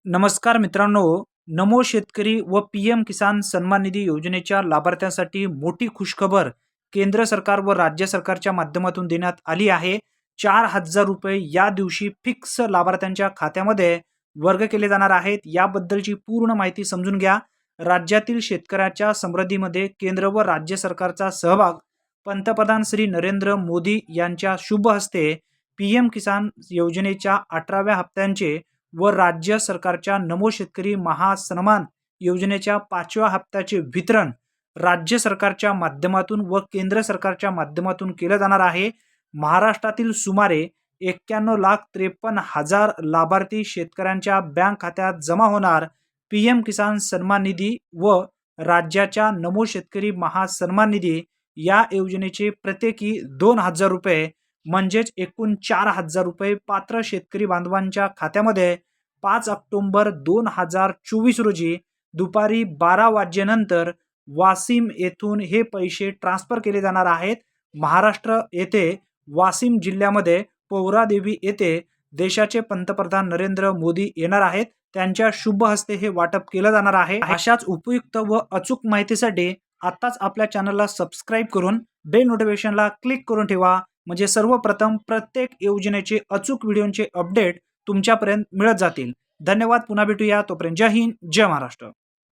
नमस्कार मित्रांनो, नमो शेतकरी व पीएम किसान सन्मान निधी योजनेच्या लाभार्थ्यांसाठी मोठी खुशखबर केंद्र सरकार व राज्य सरकारच्या माध्यमातून देण्यात आली आहे. 4,000 रुपये या दिवशी फिक्स लाभार्थ्यांच्या खात्यामध्ये वर्ग केले जाणार आहेत. याबद्दलची पूर्ण माहिती समजून घ्या. राज्यातील शेतकऱ्याच्या समृद्धीमध्ये केंद्र व राज्य सरकारचा सहभाग. पंतप्रधान श्री नरेंद्र मोदी यांच्या शुभ हस्ते पीएम किसान योजनेच्या 18व्या हप्त्यांचे व राज्य सरकारच्या नमो शेतकरी महासन्मान योजनेच्या 5व्या हप्त्याचे वितरण राज्य सरकारच्या माध्यमातून व केंद्र सरकारच्या माध्यमातून केलं जाणार आहे. महाराष्ट्रातील सुमारे 91,53,000 लाभार्थी शेतकऱ्यांच्या बँक खात्यात जमा होणार. पीएम किसान सन्मान निधी व राज्याच्या नमो शेतकरी महासन्मान निधी या योजनेचे प्रत्येकी 2,000 रुपये म्हणजेच एकूण 4,000 रुपये पात्र शेतकरी बांधवांच्या खात्यामध्ये 5 ऑक्टोबर 2024 रोजी दुपारी 12 वाजेनंतर वाशिम येथून हे पैसे ट्रान्सफर केले जाणार आहेत. महाराष्ट्र येथे वाशिम जिल्ह्यामध्ये पौरादेवी येथे देशाचे पंतप्रधान नरेंद्र मोदी येणार आहेत. त्यांच्या शुभ हस्ते हे वाटप केलं जाणार आहे. अशाच उपयुक्त व अचूक माहितीसाठी आताच आपल्या चॅनलला सबस्क्राईब करून बेल नोटिफिकेशनला क्लिक करून ठेवा, म्हणजे सर्वप्रथम प्रत्येक योजनेचे अचूक व्हिडिओचे अपडेट तुमच्यापर्यंत मिळत जातील. धन्यवाद. पुन्हा भेटूया. तोपर्यंत जय हिंद, जय महाराष्ट्र.